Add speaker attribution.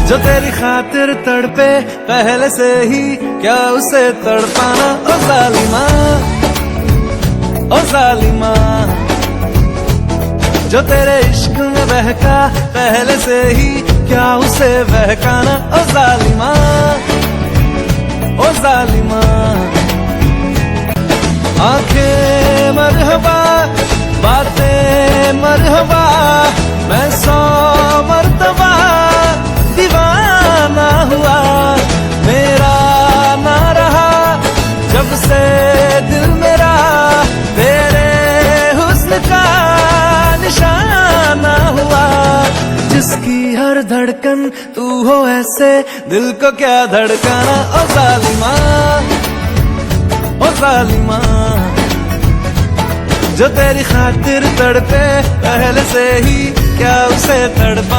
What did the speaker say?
Speaker 1: जो तेरी खातिर तड़पे पहले से ही, क्या उसे तड़पाना। ओ जालिमा, ओ जालिमा, जो तेरे इश्क में बहका पहले से ही, क्या उसे बहकाना। ओ जालिमा, ओ जालिमा, आंखें मरहबा, बातें मरहबा, मैं 100 मर्तबा दीवाना हुआ। मेरा ना रहा जब से दिल मेरा, तेरे हुस्न का निशाना हुआ। जिसकी हर धड़कन तू हो ऐसे, दिल को क्या धड़काना। ओ जालिमा, ओ जालिमा, जो तेरी खातिर तड़पे पहले से ही, क्या उसे तड़पा।